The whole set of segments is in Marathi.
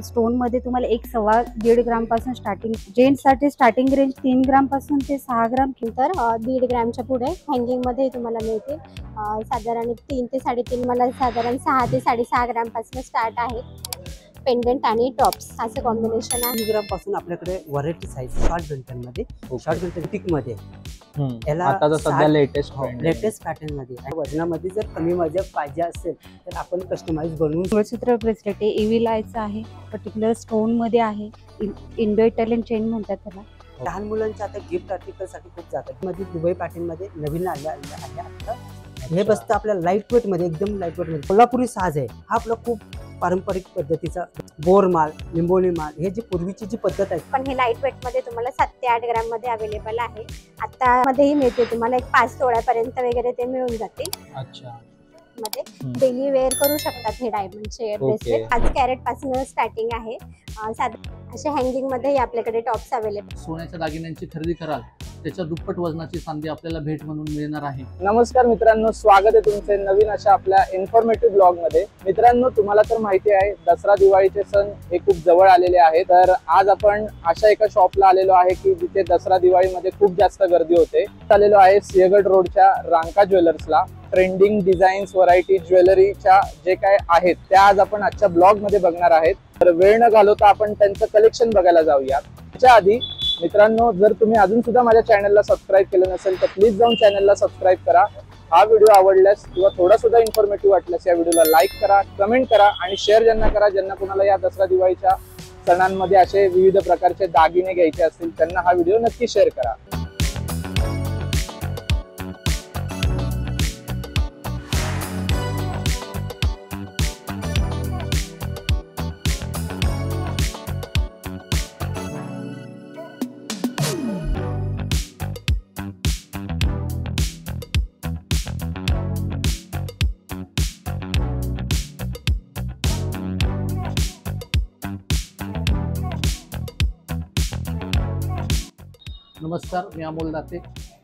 स्टोन मध्ये तुम्हाला 1.25 ग्राम पासून स्टार्टिंग, जेंट्स साठी स्टार्टिंग रेंज 3 ग्राम पासून ते 6 ग्राम, तर 1.5 ग्रामच्या पुढे हँगिंग मध्ये तुम्हाला मिळते साधारण 3 ते 3.5, मला साधारण 6 ते 6.5 ग्राम पासून स्टार्ट आहे पेंडंट आणि टॉप्स असं कॉम्बिनेशन आहे। 3 ग्राम पासून आपल्याकडे व्हरायटी साईज शॉर्ट बेल्टन मध्ये, शॉर्ट बेल्टन टिक मध्ये याला आता सध्या लेटेस्ट पॅटर्न मध्ये वजनामध्ये जर कमी वजन पाहिजे असेल तर आपण कस्टमाइज बनवून मंगळसूत्र ब्रेसलेट आहे, एव्ही लायचं आहे, पर्टिक्युलर स्टोन मध्ये आहे, इंडो इटालियन चेन म्हणतात त्याला। लहान मुलांच्या आता गिफ्ट आर्टिकल साठी खूप जातात मध्ये दुबई पॅटर्न मध्ये नवीन आल्या आता हे बसतं आपल्या लाईट वेट मध्ये, एकदम लाईट वेट मध्ये। कोल्हापुरी साज आहे हा आपला खूप पारंपरिक पद्धतीचा बोरमाल, लिंबोली माल, हे जी पूर्वीची जी पद्धत आहे, पण हे लाईट वेट मध्ये तुम्हाला 7 ते 8 ग्राम मध्ये अवेलेबल आहे। आता मध्येही मिळते तुम्हाला एक 5 तोळ्यापर्यंत वगैरे ते मिळून जाते। अच्छा, मध्ये डेली वेअर करू शकतात हे डायमंडचे ब्रेसलेट। 5 कॅरेट पासून स्टार्टिंग आहे। असे हँगिंग मध्ये आपल्याकडे टॉप्स अवेलेबल। सोन्याच्या दागिन्यांची खरेदी कराल त्याच्या दुप्पट वजनाची चांदी आपल्याला भेट म्हणून मिळणार आहे। नमस्कार मित्रांनो, स्वागत आहे तुमचे नवीन अशा आपल्या इन्फॉर्मेटिव्ह ब्लॉग मध्ये। मित्रांनो, तुम्हाला तर माहिती आहे दसरा दिवाळीचे सण हे खूप जवळ आलेले आहेत, तर आज आपण अशा एका शॉपला आलेलो आहे की जिथे दसरा दिवाळीमध्ये खूप जास्त गर्दी होते। आलेलो आहे सिंहगड रोडच्या रांका ज्वेलर्सला। ट्रेंडिंग डिझाईन्स, व्हरायटी ज्वेलरीच्या जे काय आहेत त्या आज आपण आजच्या ब्लॉग मध्ये बघणार आहेत। तर वेळ न घालवता आपण त्यांचं कलेक्शन बघायला जाऊया। त्याच्या आधी मित्रांनो, जर तुम्ही अजून सुद्धा माझ्या चॅनलला सबस्क्राईब केलं नसेल तर प्लीज जाऊन चॅनलला सबस्क्राईब करा। हा व्हिडिओ आवडल्यास किंवा थोडा सुद्धा इन्फॉर्मेटिव्ह वाटल्यास या व्हिडिओला लाईक करा, कमेंट करा आणि शेअर ज्यांना करा, ज्यांना कोणाला या दसरा दिवाळीच्या सणांमध्ये असे विविध प्रकारचे दागिने घ्यायचे असतील त्यांना हा व्हिडिओ नक्की शेअर करा। नमस्कार, मी अमोल दाते,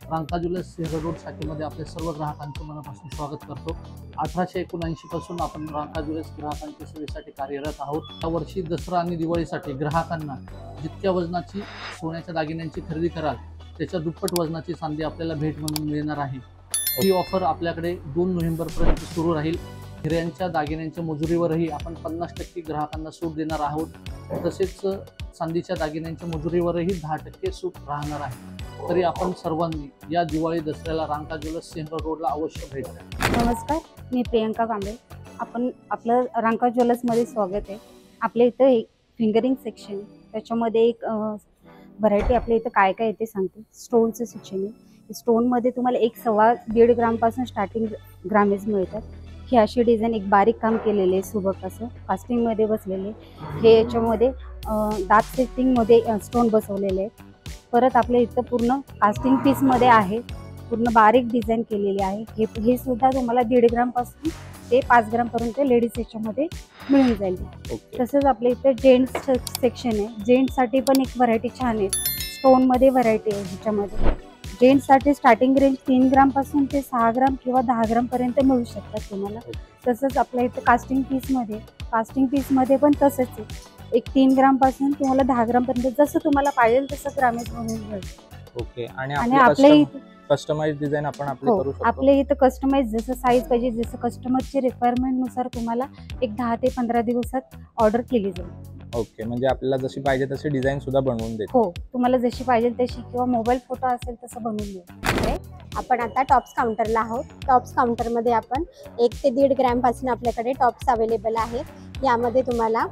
रांका ज्वेलर्स सिंहगड रोड शाखेमध्ये आपल्या सर्व ग्राहकांचं मनापासून स्वागत करतो। 1879 पासून आपण रांका ज्वेलर्स ग्राहकांच्या सेवेसाठी कार्यरत आहोत। यावर्षी दसरा आणि दिवाळीसाठी ग्राहकांना जितक्या वजनाची सोन्याच्या दागिन्यांची खरेदी कराल त्याच्या दुप्पट वजनाची चांदी आपल्याला भेट म्हणून मिळणार आहे। ही ऑफर आपल्याकडे 2 नोव्हेंबरपर्यंत सुरू राहील। हिऱ्यांच्या दागिन्यांच्या मजुरीवरही आपण 50% ग्राहकांना सूट देणार आहोत, तसेच चांदीच्या दागिन्यांच्या मजुरीवरही 10% सूट राहणार आहे। तरी आपण सर्वांनी या दिवाळी दसऱ्याला रांका ज्वेलर्स सिंहगड रोडला अवश्य भेट द्या। नमस्कार, मी प्रियंका कांबळे, आपण आपलं रांका ज्वेलर्स मध्ये स्वागत आहे। आपल्या इथं एक फिंगरिंग सेक्शन आहे, त्याच्यामध्ये एक व्हरायटी आपल्या इथं काय काय येते सांगते। स्टोनचं सेक्शन आहे, स्टोन मध्ये तुम्हाला 1.25 ग्राम पासून स्टार्टिंग ग्रामेज मिळतात। ही अशी डिझाईन एक बारीक काम केलेले आहे, सुबक असं कास्टिंग मध्ये बसलेले। हे याच्यामध्ये दात सेटिंग मध्ये स्टोन बसवलेले आहेत। परत आपल्या इथं पूर्ण कास्टिंग पीस मध्ये आहे, पूर्ण बारीक डिझाईन केलेली आहे। हे सुद्धा तुम्हाला 1.5 ग्राम पासून ते 5 ग्राम पर्यंत लेडीज याच्यामध्ये मिळून जाईल। तसंच आपल्या इथं जेंट्स सेक्शन आहे, जेंट्स साठी पण एक व्हरायटी छान आहे, स्टोन मध्ये व्हरायटी आहे। ह्याच्यामध्ये जेंट्स साठी स्टार्टिंग रेंज 3 ग्राम पासून ते 6 ग्राम किंवा 10 ग्राम पर्यंत मिळू शकतात तुम्हाला। तसंच आपल्या इथं कास्टिंग पीस मध्ये पण तसंच आहे, एक 3 ग्राम पासून तुम्हाला 10 ग्राम पर्यंत जसं तुम्हाला पाहिजे तसं ग्रामेज बनवून मिळेल। ओके, आणि आपल्या इथं कस्टमाइज डिझाईन आपण आपले करू शकतो। आपल्या इथं कस्टमाइज जसं साईज पाहिजे, जसं कस्टमरची रिक्वायरमेंट नुसार तुम्हाला एक 10 ते 15 दिवसात ऑर्डर केली जाईल। ओके, म्हणजे आपल्याला जशी पाहिजे तशी डिझाईन सुद्धा बनवून देतो। हो, तुम्हाला जशी पाहिजे तशी किंवा मोबाईल फोटो असेल तसं बनवून देऊ। आपण आता टॉप्स काउंटरला आहोत। टॉप्स काउंटर मध्ये आपण 1 ते 1.5 ग्रॅम पासून आपल्याकडे टॉप्स अवेलेबल आहे। यामध्ये तुम्हाला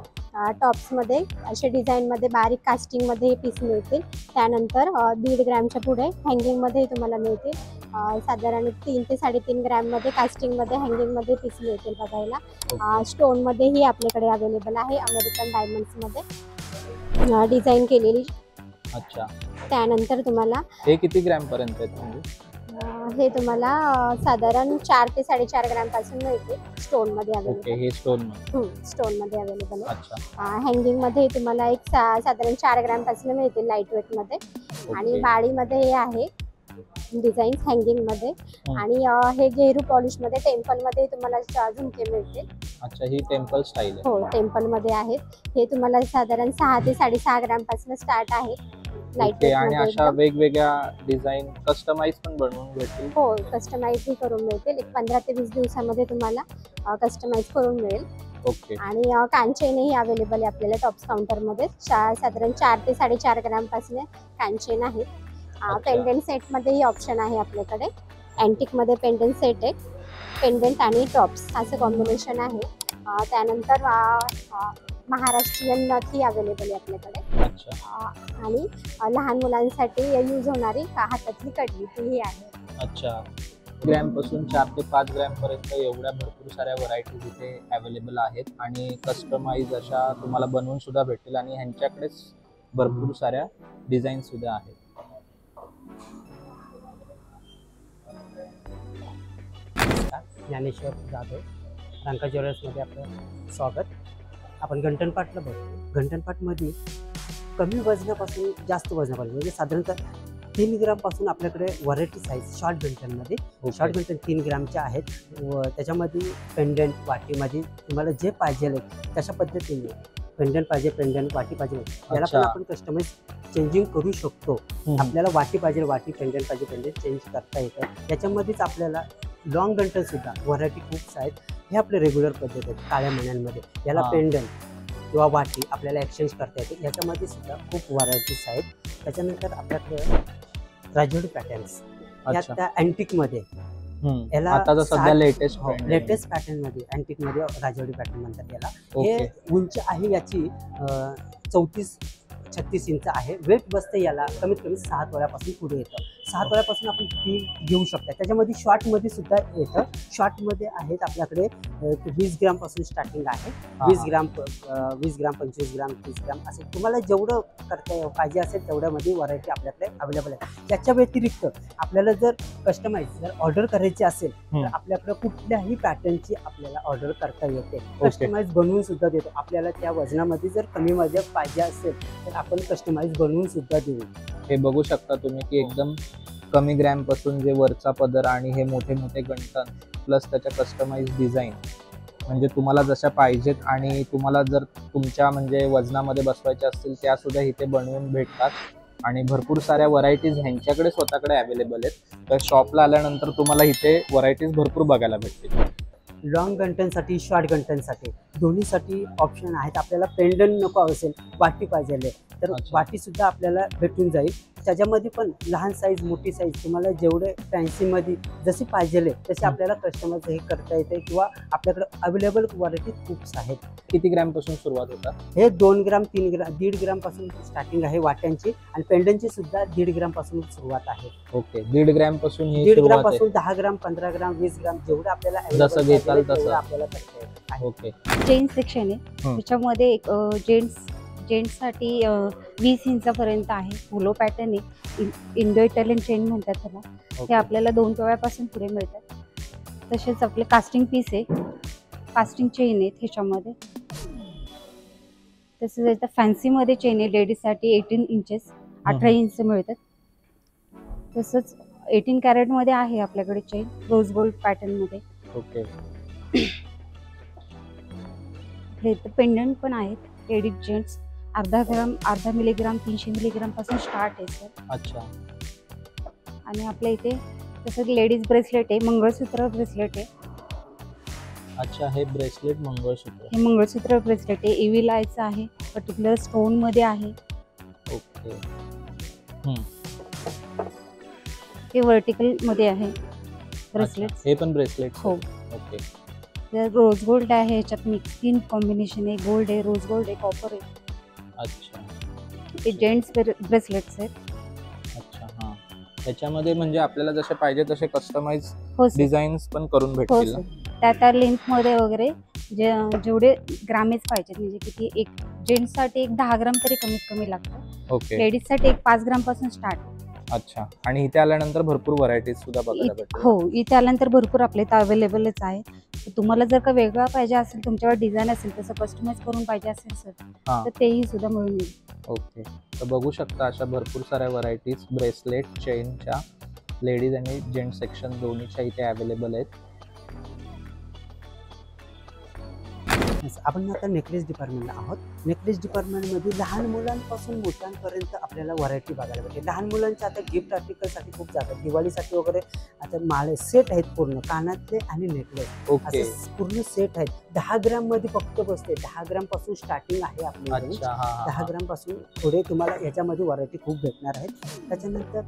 टॉप्स मध्ये असे डिझाईन मध्ये बारीक कास्टिंग मध्ये पीस मिळतील। त्यानंतर 1.5 ग्रॅमच्या पुढे हँगिंग मध्ये तुम्हाला मिळतील। साधारण 3 ते 3.5 ग्रॅम मध्ये कास्टिंग मध्ये हँगिंग मध्ये पीस मिळतील बघायला। स्टोन मध्येही आपल्याकडे अवेलेबल आहे, अमेरिकन डायमंड्स मध्ये डिझाईन केलेली। अच्छा, त्यानंतर तुम्हाला हे किती ग्रॅम पर्यंत आहेत? म्हणजे हे तुम्हाला साधारण 4 ते 4.5 ग्रॅम पासून मिळते स्टोन मध्ये अवेलेबल। ओके, हे स्टोन मध्ये अवेलेबल आहे। अच्छा, हँगिंग मध्ये तुम्हाला एक साधारण 4 ग्रॅम पासून मिळतील लाईट वेट मध्ये। आणि बाळी मध्ये हे आहे डिझाईन्स हँगिंगमध्ये. आणि हे गेरू पॉलिशमध्ये टेम्पलमध्ये तुम्हाला झुमके मिळतील. अच्छा, ही टेम्पल स्टाईल आहे. हो, टेम्पलमध्ये आहेत. हे तुम्हाला साधारण 6 ते 6.5 ग्रामपासून स्टार्ट आहे. ओके. आणि अशा वेगवेगळ्या डिझाईन कस्टमाइज पण बनवून भेटतील. हो, कस्टमाइजही करून मिळतील. एक 15 ते 20 दिवसामध्ये तुम्हाला कस्टमाइज करून मिळेल. ओके. आणि कानचेनही अवेलेबल आहे आपल्याला टॉप्स काउंटरमध्ये. साधारण 4 ते 4.5 ग्रामपासून कानचेन आहेत. पेंडंट सेटमध्येही ऑप्शन आहे आपल्याकडे. अँटिकमध्ये पेंडंट सेट आहे. पेंडंट आणि टॉप्स असं कॉम्बिनेशन आहे. त्यानंतर महाराष्ट्रीयन नथही अवेलेबल आहे आपल्याकडे. अच्छा. आणि लहान मुलांसाठी यूज होणारी हातातली कडी तीही आहे. अच्छा. ग्रॅम पासून 4 ते 5 ग्रॅम पर्यंत एवढ्या भरपूर साऱ्या व्हरायटीज इथे अवेलेबल आहेत. आणि कस्टमाइज अशा तुम्हाला बनवून सुद्धा भेटतील. आणि ह्यांच्याकडेच भरपूर साऱ्या डिझाईन सुद्धा आहेत. ज्ञानेश्वर जाधव, रांका ज्वेलर्समध्ये आपलं स्वागत. आपण गंटनपाटला बघतो. गंटनपाटमध्ये कमी वजनापासून जास्त वजनापर्यंत म्हणजे साधारणतः 3 ग्रामपासून आपल्याकडे variety size short गंटनमध्ये. Short Gantan 3 ग्रामच्या आहेत. व त्याच्यामध्ये पेंडंट वाटीमध्ये तुम्हाला जे पाहिजे तशा पद्धतीने पेंडंट पाहिजे, पेंडंट वाटी पाहिजे, याला पण आपण कस्टमाइज चेंजिंग करू शकतो. आपल्याला वाटी पाहिजे वाटी, पेंडंट पाहिजे पेंडंट चेंज करता येतं. त्याच्यामध्येच आपल्याला लॉंग गंटन सुद्धा व्हरायटी खूप आहेत. हे आपले रेग्युलर पद्धत आहेत काळ्या मण्यांमध्ये. याला पेंडंट किंवा वाटी आपल्याला एक्सचेंज करता येते. याच्यामध्ये सुद्धा खूप व्हरायटीज आहेत. त्याच्यानंतर आपल्याकडे राजोडी पॅटर्न्स, यात त्या अँटिकमध्ये याला आता सध्या लेटेस्ट पॅटर्नमध्ये अँटिकमध्ये राजोडी पॅटर्न म्हणतात याला. हे उंची आहे याची 34-36 इंच आहे. वेट बसते याला कमीत कमी 6 तोळ्यापासून पुढे येतं. 6 तोळ्यापासून आपण किती घेऊ शकता. त्याच्यामध्ये शॉर्टमध्ये सुद्धा येतं. शॉर्टमध्ये आहेत आपल्याकडे 20 ग्रामपासून स्टार्टिंग आहे. 20 ग्राम 25 ग्राम 30 ग्राम असे तुम्हाला जेवढं करता पाहिजे असेल तेवढ्यामध्ये व्हरायटी आपल्याकडे अवेलेबल आहे. त्याच्या व्यतिरिक्त आपल्याला जर कस्टमाइज ऑर्डर करायची असेल तर आपल्याकडे कुठल्याही पॅटर्नची आपल्याला ऑर्डर करता येते. कस्टमाइज बनवून सुद्धा देतो. आपल्याला त्या वजनामध्ये जर कमी वजन पाहिजे असेल तर आपण कस्टमाइज बनवून सुद्धा देऊ. हे बघू शकता तुम्ही की एकदम कमी ग्रॅम पासून जे वरचा पदर आणि हे मोठे मोठे गंटन प्लस त्याच्या कस्टमाइज डिझाईन म्हणजे तुम्हाला जशा पाहिजेत आणि तुम्हाला जर तुमच्या म्हणजे वजनामध्ये बसवायच्या असतील त्या सुद्धा इथे बनवून भेटतात. आणि भरपूर साऱ्या व्हरायटीज ह्यांच्याकडे स्वतःकडे अवेलेबल आहेत. तर शॉपला आल्यानंतर तुम्हाला इथे व्हरायटीज भरपूर बघायला भेटतील. लॉंग गंटनसाठी शॉर्ट गंटनसाठी दोन्हीसाठी ऑप्शन आहेत. आपल्याला पेंडंट नको असेल वाटी पाहिजे तर वाटी सुद्धा आपल्याला भेटून जाईल. त्याच्यामध्ये पण लहान साईज मोठी साईज तुम्हाला जेवढे फॅन्सीमध्ये जशी पाहिजे तसे आपल्याला कस्टमाइज हे करता येते. किंवा आपल्याकडे अवेलेबल व्हरायटी खूप आहेत. किती ग्रॅम पासून सुरुवात होतात? हे 2 ग्राम 3 ग्राम 1.5 ग्राम पासून स्टार्टिंग आहे वाट्यांची. आणि पेंडंटची सुद्धा 1.5 ग्राम पासून सुरुवात आहे. ओके. 1.5 ग्राम पासून 1.5 ग्राम पासून 10 ग्राम 15 ग्राम 20 ग्राम जेवढं आपल्याला जसं घेताल तसं आपल्याला करता येतं. ओके. जेंट्स सेक्शन आहे. त्याच्यामध्ये एक जेंट्ससाठी 20 इंचापर्यंत आहे. पोलो पॅटर्न आहे. इंडो इटालियन चेन म्हणतात त्याला. हे आपल्याला 2 तोळ्यापासून पुढे मिळतात. तसेच आपले कास्टिंग पीस आहे. कास्टिंग चेन आहे त्याच्यामध्ये. तसेच आता फॅन्सीमध्ये चेन आहे लेडीजसाठी 18 इंचेस 18 इंच मिळतात. तसंच 18 कॅरेटमध्ये आहे आपल्याकडे चेन रोज गोल्ड पॅटर्नमध्ये. ओके. हे पेंडंट पण आहेत लेडीज जेंट्स. अर्धा ग्राम 1/2 मिलीग्राम 300 मिलीग्राम पासून स्टार्ट आहे सर. अच्छा. आणि आपल्या इथे तसं लेडीज ब्रेसलेट आहे. मंगळसूत्र ब्रेसलेट आहे. अच्छा. हे ब्रेसलेट मंगळसूत्र. हे मंगळसूत्र ब्रेसलेट आहे. एव्ही लायचं आहे. पर्टिक्युलर स्टोन मध्ये आहे. ओके. हे वर्टिकल मध्ये आहे ब्रेसलेट. हे पण ब्रेसलेट. हो. ओके. रोज गोल्ड आहे. ह्याच्यात मिक्सिंग कॉम्बिनेशन आहे. गोल्ड आहे, रोज गोल्ड आहे, कॉपर आहे. अच्छा. हे जेंट्स ब्रेसलेट्स आहेत. अच्छा. हां. त्याच्यामध्ये म्हणजे आपल्याला जसे पाहिजे तसे कस्टमाइज हो सर. डिझाईन्स पण करून हो भेटतील सर. ना? त्या लेंथमध्ये वगैरे जेवढे ग्रामेज पाहिजेत म्हणजे किती एक जेंट्ससाठी एक 10 ग्राम तरी कमीत कमी लागतं. ओके. लेडीजसाठी एक 5 ग्राम पासून स्टार्ट. अच्छा. आणि इथे आल्यानंतर भरपूर व्हरायटीज सुद्धा बघायला भेटतील. हो, इथे आल्यानंतर भरपूर आपल्या इथं अवेलेबलच आहे. तुम्हाला जर का वेगळा पाहिजे असेल, तुमच्यावर डिझाईन असेल, तसं कस्टमाइज करून पाहिजे असेल सर तर तेही सुद्धा मिळून येईल. ओके. तर बघू शकता अशा भरपूर साऱ्या व्हरायटीज ब्रेसलेट चेनच्या लेडीज आणि जेंट सेक्शन दोन्हीच्या इथे अवेलेबल आहेत. आपण आता नेकलेस डिपार्टमेंटला आहोत. नेकलेस डिपार्टमेंटमध्ये लहान मुलांपासून मोठ्यांपर्यंत आपल्याला व्हरायटी बघायला भेटेल. लहान मुलांच्या आता गिफ्ट आर्टिकलसाठी खूप जातात, दिवाळीसाठी वगैरे आता माळे सेट आहेत, पूर्ण कानातले आणि नेकलेस ओके, असे पूर्ण सेट आहेत. 10 ग्रॅम मध्ये फक्त बसते. 10 ग्रॅम पासून स्टार्टिंग आहे आपली. अच्छा, 10 ग्रॅम पासून पुढे तुम्हाला याच्यामध्ये व्हरायटी खूप भेटणार आहेत. त्याच्यानंतर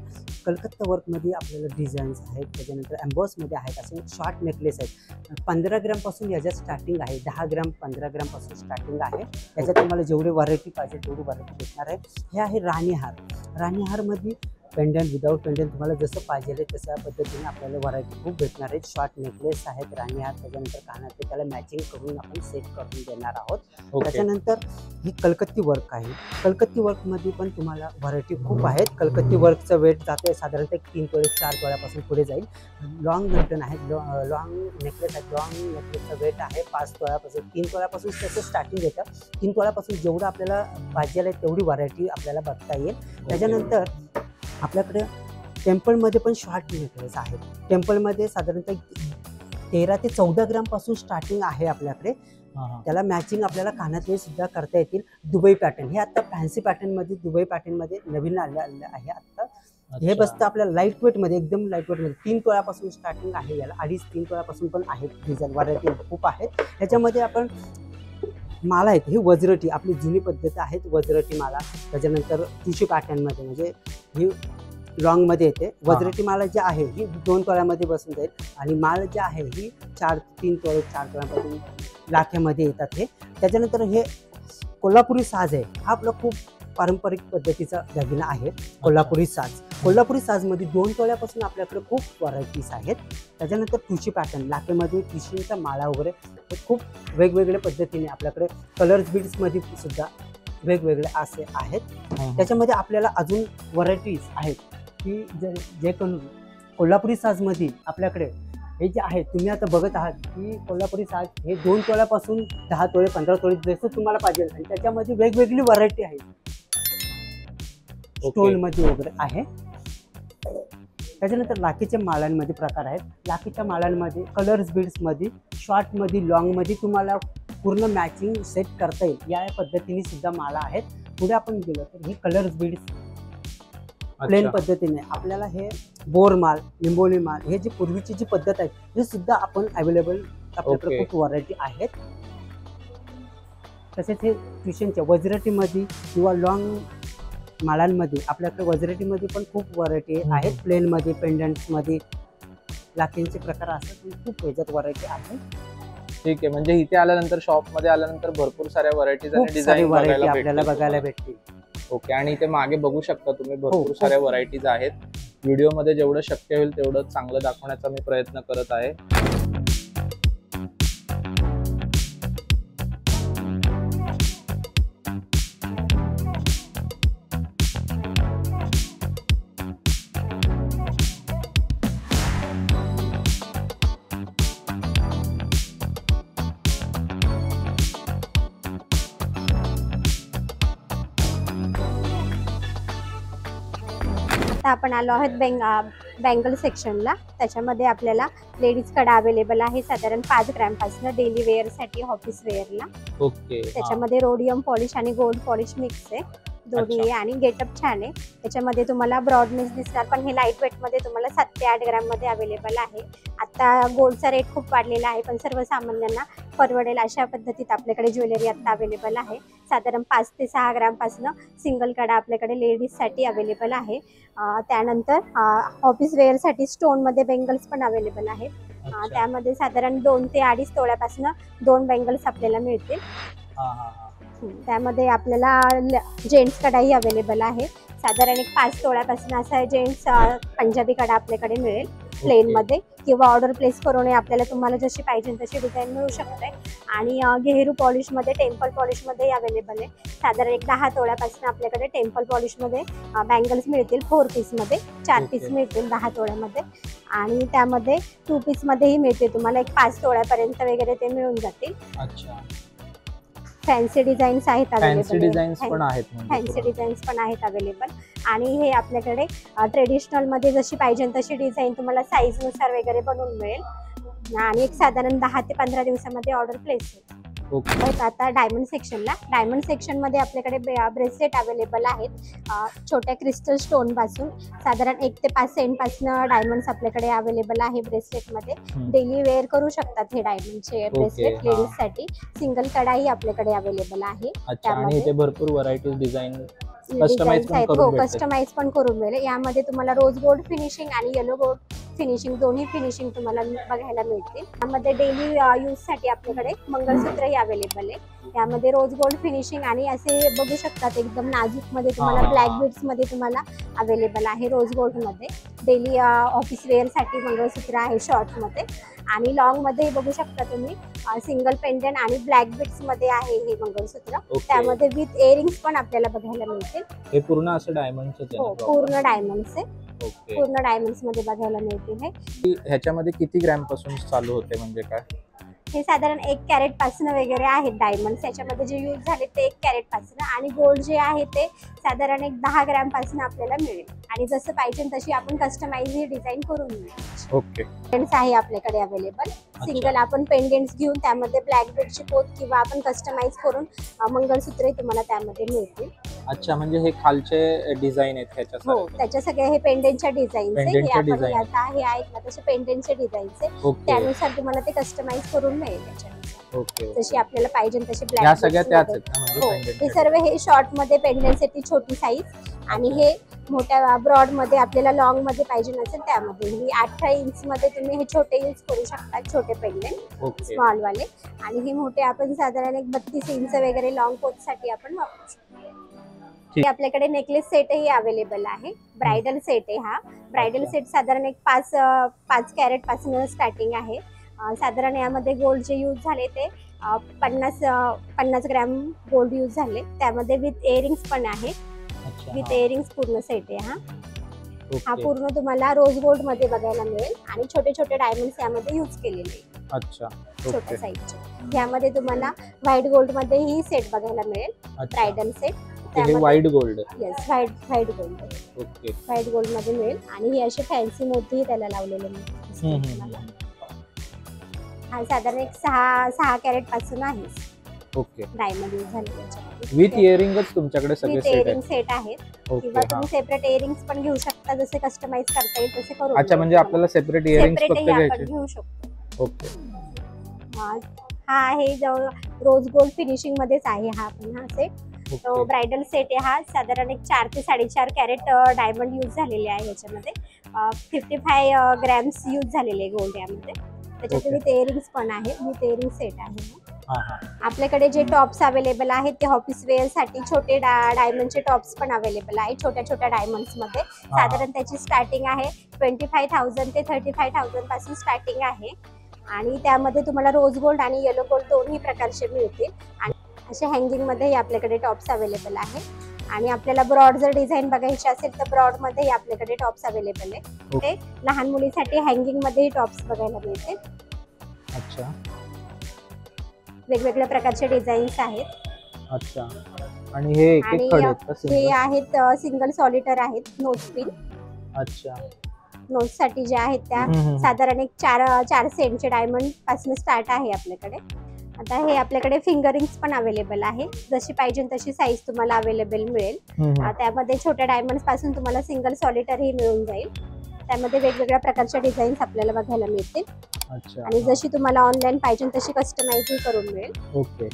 कलकत्ता वर्कमध्ये आपल्याला डिझाईन्स आहेत. त्याच्यानंतर एम्बॉसमध्ये आहेत, असे शॉर्ट नेकलेस आहेत. 15 ग्रॅम पासून याच्यात स्टार्टिंग आहे. 10 ग्रॅम 15 ग्रॅम पासून स्टार्टिंग आहे. त्याच्यात तुम्हाला जेवढी व्हरायटी पाहिजे तेवढी व्हरायटी भेटणार आहे. हे आहे राणीहार. राणीहारमध्ये पेंडंट, विदाऊट पेंडंट तुम्हाला जसं पाहिजे आहे तशा पद्धतीने आपल्याला व्हरायटी खूप भेटणार आहेत. शॉर्ट नेकलेस आहेत, राणीहार, त्याच्यानंतर कानातले, त्याला मॅचिंग करून आपण सेट करून देणार आहोत. त्याच्यानंतर ही कलकत्ती वर्क आहे. कलकत्ती वर्कमध्ये पण तुम्हाला व्हरायटी खूप आहेत. कलकत्ती वर्कचं वेट जाते साधारणतः 3 तोळे 4 तोळ्यापासून पुढे जाईल. लॉंग बटन आहेत, लॉंग नेकलेस आहेत. लॉंग नेकलेसचं वेट आहे 5 तोळ्यापासून 3 तोळ्यापासून त्याचं स्टार्टिंग येतं. 3 तोळ्यापासून जेवढं आपल्याला पाहिजे आहे तेवढी व्हरायटी आपल्याला बघता येईल. त्याच्यानंतर आपल्याकडे टेम्पलमध्ये पण शॉर्ट नेकलेस आहेत. टेम्पलमध्ये साधारणतः 13 ते 14 ग्रॅम पासून स्टार्टिंग आहे आपल्याकडे. त्याला मॅचिंग आपल्याला कानातले सुद्धा करता येतील. दुबई पॅटर्न, हे आता फॅन्सी पॅटर्नमध्ये दुबई पॅटर्नमध्ये नवीन आलं आहे आता. हे बसतं आपल्याला लाईट वेटमध्ये, एकदम लाईट वेटमध्ये. 3 तोळ्यापासून स्टार्टिंग आहे याला. 2.5-3 तोळ्यापासून पण आहेत डिझाईन, व्हरायटी खूप आहेत. ह्याच्यामध्ये आपण माला आहेत, ही वज्रटी आपली जुनी पद्धत आहेत, वज्रटी माला. त्याच्यानंतर टिश्यू पॅटर्नमध्ये, म्हणजे ही लॉंगमध्ये येते. वज्रटी माला जी आहे ही 2 तोळ्यामध्ये बसून जाईल. आणि माल जी आहे ही 3 तोळे 4 तोळ्यापासून लाख्यामध्ये येतात हे. त्याच्यानंतर हे कोल्हापुरी साज आहे. हा आपला खूप पारंपरिक पद्धतीचा दागिना आहे, कोल्हापुरी साज. कोल्हापुरी साजमध्ये 2 तोळ्यापासून आपल्याकडे खूप व्हरायटीज आहेत. त्याच्यानंतर टिश्यू पॅटर्न, लाखेमध्ये टिश्यूच्या माळा वगैरे खूप वेगवेगळ्या पद्धतीने आपल्याकडे कलर्स बीड्समध्ये सुद्धा वेगवेगळे असे आहेत. त्याच्यामध्ये आपल्याला अजून व्हरायटीज आहेत की जे कोल्हापुरी साजमध्ये आपल्याकडे हे जे आहे, तुम्ही आता बघत आहात की कोल्हापुरी साज हे 2 तोळ्यापासून 10 तोळे 15 तोळे जसं तुम्हाला पाहिजे. आणि त्याच्यामध्ये वेगवेगळी व्हरायटी आहे, स्टोनमध्ये वगैरे आहे. त्याच्यानंतर लाखीच्या माळांमध्ये प्रकार आहेत. लाखीच्या माळांमध्ये कलर्स बीड्समध्ये, शॉर्टमध्ये, लॉंगमध्ये तुम्हाला पूर्ण मॅचिंग सेट करता येईल. या पद्धतीने सुद्धा माळा आहेत. पुढे आपण गेलो तर ही कलर्स बीड्स प्लेन पद्धतीने आपल्याला हे बोरमाल, लिंबोली माल, हे जी पूर्वीची जी पद्धत आहे हे सुद्धा आपण अवेलेबल आपल्याकडे खूप व्हरायटी आहेत. तसेच हे ट्युशनच्या वज्रटीमध्ये किंवा लॉंग माळांमध्ये आपल्याकडे वज्रटीमध्ये पण खूप व्हरायटी आहेत. प्लेनमध्ये, पेंडंट्समध्ये, लाखींचे प्रकार असतात, खूप ह्याच्यात व्हरायटी आहे. ठीक आहे, म्हणजे इथे आल्यानंतर, शॉपमध्ये आल्यानंतर भरपूर साऱ्या व्हरायटीज आणि डिझाईन आपल्याला बघायला भेटतील. ओके, आणि इथे मागे बघू शकता तुम्ही भरपूर साऱ्या व्हरायटीज आहेत. व्हिडिओमध्ये जेवढं शक्य होईल तेवढं चांगलं दाखवण्याचा मी प्रयत्न करत आहे. आता आपण आलो आहोत बँगल सेक्शनला. त्याच्यामध्ये आपल्याला लेडीज कडे अवेलेबल आहे साधारण 5 ग्रॅम पासून डेली वेअर साठी, ऑफिस वेअरला. ओके, त्याच्यामध्ये रोडियम पॉलिश आणि गोल्ड पॉलिश मिक्स आहे दोन्ही. आणि गेटअप छान आहे. त्याच्यामध्ये तुम्हाला ब्रॉडनेस दिसणार, पण हे लाईट वेट मध्ये तुम्हाला 7 ते 8 ग्रॅम मध्ये अवेलेबल आहे. आता गोल्डचा रेट खूप वाढलेला आहे, पण सर्वसामान्यांना परवडेल अशा पद्धतीत आपल्याकडे ज्वेलरी आता अवेलेबल आहे. साधारण 5 ते 6 ग्रॅम पासून सिंगल कडा आपल्याकडे लेडीज साठी अवेलेबल आहे. त्यानंतर ऑफिस वेअर साठी स्टोन मध्ये बेंगल्स पण अवेलेबल आहेत. त्यामध्ये साधारण 2 ते 2.5 तोळ्यापासून 2 बेंगल्स आपल्याला मिळतील. त्यामध्ये आपल्याला जेंट्स कडाही अवेलेबल आहे. साधारण 5 तोळ्यापासून असा जेंट्स पंजाबी कडा आपल्याकडे मिळेल प्लेन मध्ये, किंवा ऑर्डर प्लेस करून आपल्याला तुम्हाला जशी पाहिजे तशी डिझाईन मिळू शकते. आणि गेहरू पॉलिश मध्ये, टेम्पल पॉलिश मध्ये अवेलेबल आहे. साधारण 10 तोळ्यापासून आपल्याकडे टेम्पल पॉलिश मध्ये बँगल्स मिळतील. 4 पीस मध्ये, 4 पीस मिळतील 10 तोळ्यामध्ये. आणि त्यामध्ये 2 पीस मध्येही मिळते तुम्हाला 5 तोळ्यापर्यंत वगैरे ते मिळून जातील. फॅन्सी डिझाईन्स आहेत फॅन्सी अवेलेबल. डिझाईन्स पण आहेत म्हणजे फॅन्सी पूर्ण. डिझाईन्स पण आहेत अवेलेबल. आणि हे आपल्याकडे ट्रेडिशनल मध्ये जशी पाहिजे तशी डिझाईन तुम्हाला साईज नुसार वगैरे बनवून मिळेल आणि एक साधारण 10 ते 15 दिवसामध्ये ऑर्डर प्लेस होईल. ओके. आता डायमंड सेक्शन मध्ये आपल्याकडे ब्रेसलेट अवेलेबल आहेत. छोट्या क्रिस्टल स्टोन पासून साधारण 1 ते 5 सेंट पासून डायमंड्स आपल्याकडे अवेलेबल आहे ब्रेसलेट मध्ये. डेली वेअर करू शकतात हे डायमंडचे ब्रेसलेट हा. लेडीज साठी. सिंगल कडाही आपल्याकडे अवेलेबल आहे. अच्छा, आणि त्यामध्ये इथे भरपूर व्हरायटीज डिझाइन डिझाईन्स पण आहेत. करून हो, भेटते. कस्टमाइज पण करून मिळेल. यामध्ये तुम्हाला रोज गोल्ड फिनिशिंग आणि येलो गोल्ड फिनिशिंग दोन्ही फिनिशिंग तुम्हाला बघायला मिळतील. यामध्ये डेली यूज साठी आपल्याकडे मंगळसूत्रही अवेलेबल आहे. यामध्ये रोज गोल्ड फिनिशिंग आणि असे बघू शकतात एकदम नाजूक मध्ये तुम्हाला हा. ब्लॅक बीड्स मध्ये तुम्हाला अवेलेबल आहे रोज गोल्ड मध्ये. डेली ऑफिस वेअर साठी मंगळसूत्र आहे शॉर्ट मध्ये. आणि लॉंग मध्ये बघू शकता तुम्ही सिंगल पेंडंट आणि ब्लॅक बीड्स मध्ये आहे हे मंगळसूत्र. ओके. त्यामध्ये विथ इयरिंग्स पण आपल्याला बघायला मिळतील. हे पूर्ण असं डायमंडच हो, आहे. पूर्ण डायमंड्स आहे. ओके. पूर्ण डायमंड्स मध्ये बघायला मिळतील हे. ह्याच्यामध्ये किती ग्रॅम पासून चालू होते म्हणजे काय? हे साधारण 1 कॅरेट पासून वगैरे आहेत डायमंड्स. याच्यामध्ये जे यूज झाले ते 1 कॅरेट पासून आणि गोल्ड जे आहे ते साधारण 10 ग्रॅम पासून आपल्याला मिळेल. आणि जसं पाहिजे तशी आपण कस्टमाइज ही डिझाईन करून मिळेल. ओके. पेंडेंट्स आहे आपल्याकडे अवेलेबल. सिंगल आपण पेंडेंट्स घेऊन त्यामध्ये ब्लॅक बीडची पोत किंवा आपण कस्टमाइज करून मंगळसूत्रही तुम्हाला त्यामध्ये मिळतील. अच्छा, म्हणजे हे खालचे डिझाईन आहेत हो, ह्याच्यासाठी. त्याच्या सगळ्या हे पेंडेंटच्या डिझाईन्स आहे. हे पेंडेंटच्या आपण design. आता हे आहेत ना तसे पेंडेंटचे डिझाईन्स आहे. ओके. त्यानुसार तुम्हाला ते कस्टमाइज करून मिळेल त्याच्यानुसार. ओके. जशी आपल्याला पाहिजे तशी ह्या ब्लॅक सगळ्या त्याच आहेत ना म्हणजे हो, pendant हे च्या? सर्व हे शॉर्ट मध्ये पेंडेंट साठी छोटी साईज आणि हे मोठ्या ब्रॉड मध्ये आपल्याला लॉंग मध्ये पाहिजे नसेल त्यामध्ये ही 18 इंच मध्ये तुम्ही हे छोटे यूज करू शकता. छोटे पेंडेंट ओके. स्मॉल वाले. आणि हे मोठे आपण साधारण एक 32 इंच वगैरे लॉंग पोत साठी आपण वापरू शकतो. ठीक. हे आपल्याकडे नेकलेस सेटही अवेलेबल आहे. ब्रायडल सेट आहे हा. ब्रायडल सेट साधारण एक 5 कॅरेट पासून स्टार्टिंग आहे. साधारण यामध्ये गोल्ड जे यूज झाले ते 50 ग्रॅम गोल्ड यूज झाले. त्यामध्ये विथ इयरिंग्स पण आहे. अच्छा. विथ हा. इयरिंग्स पूर्ण सेट आहे हा. हा ओके. पूर्ण तुम्हाला रोज गोल्ड मध्ये बघायला मिळेल आणि छोटे छोटे डायमंड्स यामध्ये यूज केलेले आहे. अच्छा. छोट्या ओके. साईजचे. यामध्ये तुम्हाला व्हाईट गोल्ड मध्ये ही सेट बघायला मिळेल. अच्छा. Bridal set. हे white gold. Yes, white gold. Okay. White gold मध्ये मिळेल आणि ही अशी फॅन्सी मोतीही त्याला लावलेले मिळतील तुम्हाला. हा साधारण एक 6 कॅरेट पासून आहे ओके. डायमंड यूज झालेले याच्यामध्ये. विथ इयरिंगच तुमच्याकडे सगळे विथ सेट इयरिंग आहेत? सेट आहेत. ओके. किंवा हा. तुम्ही सेपरेट इयरिंग्स पण घेऊ शकता. जसे कस्टमाइज करता येईल तसे करू. अच्छा, म्हणजे आपल्याला सेपरेट इयरिंग्स फक्त सेपरेटही आपण घ्यायचे? घेऊ शकतो. ओके. हा आहे जवळ रोज गोल्ड फिनिशिंग मध्येच आहे हा पण हा सेट. तो ओके. ब्रायडल सेट आहे हा. साधारण एक 4 ते 4.5 कॅरेट डायमंड यूज झालेले आहे याच्यामध्ये. 55 ग्रॅम्स यूज झालेले गोल्ड यामध्ये. त्याच्यात विथ इयरिंग्स पण आहे. विथ इयरिंग सेट आहे. हा हा. आपल्याकडे जे टॉप्स अवेलेबल आहेत ते ऑफिस वेअर साठी छोटे डायमंडचे टॉप्स पण अवेलेबल आहे. छोट्या छोट्या डायमंड्स मध्ये साधारण त्याची स्टार्टिंग आहे 25,000 ते 35,000 पासून स्टार्टिंग आहे. आणि त्यामध्ये तुम्हाला रोज गोल्ड आणि येलो गोल्ड दोन्ही प्रकारचे मिळतील. आणि असे हँगिंग मध्ये आपल्याकडे टॉप्स अवेलेबल आहे. आणि आपल्याला ब्रॉड जर डिझाईन बघायची असेल तर ब्रॉड मध्ये आपल्याकडे टॉप्स अवेलेबल आहे. ते लहान मुलीसाठी हँगिंग मध्ये टॉप्स बघायला मिळतील. अच्छा. वेगवेगळ्या प्रकारचे डिझाईन्स आहेत. अच्छा. आणि हे एक आणि एक खडे आहेत का हे single? आहेत सिंगल सॉलिटर आहेत. नोज पिन अच्छा. नोज साठी जे आहेत त्या हम्म. साधारण एक 4 सेंटचे डायमंड पासून स्टार्ट आहे आपल्याकडे. आता हे आपल्याकडे फिंगरिंग्स पण अवेलेबल आहे. जशी पाहिजे तशी साईज तुम्हाला अवेलेबल मिळेल. हम्म. त्यामध्ये छोट्या डायमंड पासून तुम्हाला सिंगल सॉलिटर ही मिळून जाईल. त्यामध्ये वेगवेगळ्या प्रकारच्या डिझाईन्स आपल्याला बघायला मिळतील. अच्छा. आणि जशी तुम्हाला ऑनलाईन पाहिजे तशी कस्टमाइज करून मिळेल. ओके.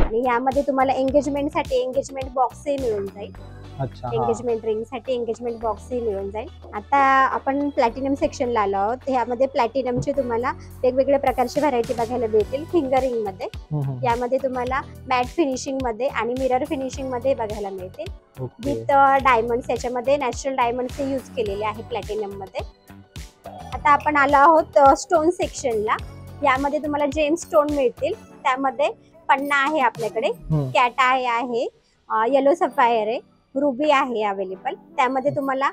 आणि यामध्ये तुम्हाला एंगेजमेंट साठी एंगेजमेंट बॉक्सही मिळून जाईल. अच्छा. हा. एंगेजमेंट रिंग साठी एंगेजमेंट बॉक्सही मिळून जाईल. आता आपण प्लॅटिनम सेक्शनला आलो आहोत. यामध्ये प्लॅटिनमचे तुम्हाला वेगवेगळ्या प्रकारची व्हरायटी बघायला मिळतील. फिंगरिंग मध्ये हम्म. यामध्ये तुम्हाला मॅट फिनिशिंग मध्ये आणि मिरर फिनिशिंग मध्ये बघायला मिळतील. ओके. With diamonds. याच्यामध्ये नॅचरल डायमंड्स यूज केलेले आहे प्लॅटिनम मध्ये. आता आपण आलो आहोत स्टोन सेक्शनला. यामध्ये तुम्हाला जेम स्टोन मिळतील. त्यामध्ये पन्ना आहे आपल्याकडे. हम्म. कॅट आहे. येलो सफायर आहे. रुबी आहे अवेलेबल. त्यामध्ये तुम्हाला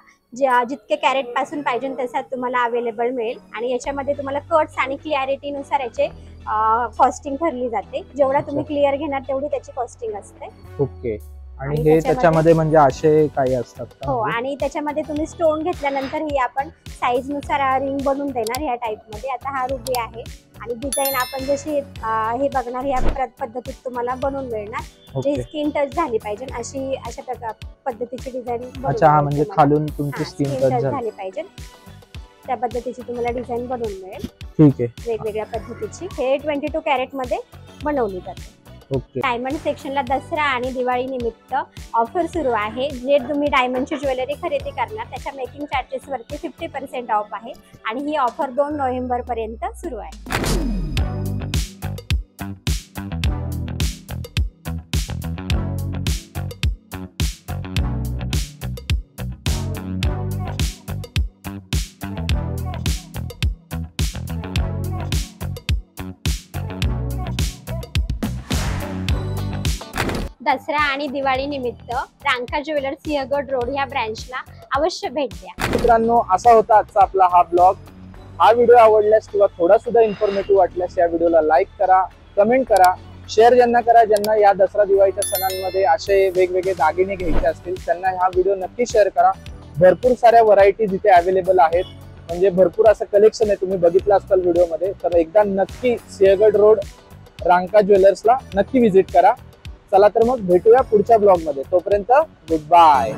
जितके कॅरेट पासून पाहिजे तसा तुम्हाला अवेलेबल मिळेल. आणि याच्यामध्ये तुम्हाला कट्स आणि क्लॅरिटी नुसार याचे कॉस्टिंग ठरली जाते. जेवढा तुम्ही क्लिअर घेणार तेवढी त्याची कॉस्टिंग असते. ओके. आणि आणि हे त्याच्यामध्ये म्हणजे असे काही असतात का? हो, आणि त्याच्यामध्ये तुम्ही स्टोन घेतल्यानंतर ही आपण साईज नुसार रिंग बनवून देणार ह्या टाइप मध्ये. आता हा रुबी आहे आणि डिझाईन आपण जशी हे बघणार ह्या पद्धतीत तुम्हाला बनवून मिळणार. ओके. जी स्किन टच झाली पाहिजे अशा प्रकार पद्धतीची डिझाईन. अच्छा, हा म्हणजे खालून तुमची स्किन टच झाली. झाली पाहिजे त्या पद्धतीची तुम्हाला डिझाईन बनवून मिळेल. ठीक आहे. वेगवेगळ्या पद्धतीची. हे 22 कॅरेट मध्ये बनवली जाते. ओके. डायमंड सेक्शनला दसरा आणि दिवाळी निमित्त ऑफर सुरू आहे. जे तुम्ही डायमंडची ज्वेलरी खरेदी करणार त्याच्या मेकिंग चार्जेस वरती 50% ऑफ आहे आणि ही ऑफर 2 नोव्हेंबर पर्यंत सुरू आहे. दसरा आणि दिवाळी निमित्त रांका ज्वेलर्स सिंहगड रोड या ब्रँचला अवश्य भेट द्या. मित्रांनो, असा होता आजचा आपला हा ब्लॉग. हा व्हिडिओ आवडल्यास किंवा थोडा सुद्धा इन्फॉर्मेटिव्ह वाटल्यास या व्हिडिओला लाईक करा, कमेंट करा, शेअर ज्यांना करा. ज्यांना या दसरा दिवाळीच्या सणांमध्ये असे वेगवेगळे दागिने घ्यायचे असतील त्यांना हा व्हिडिओ नक्की शेअर करा. भरपूर साऱ्या व्हरायटीज इथे अवेलेबल आहेत. म्हणजे भरपूर असं कलेक्शन आहे, तुम्ही बघितलं असाल व्हिडिओमध्ये. तर एकदा नक्की सिंहगड रोड रांका ज्वेलर्सला नक्की व्हिजिट करा. चला तर मग भेटूया पुढच्या ब्लॉग मध्ये. तोपर्यंत गुड बाय.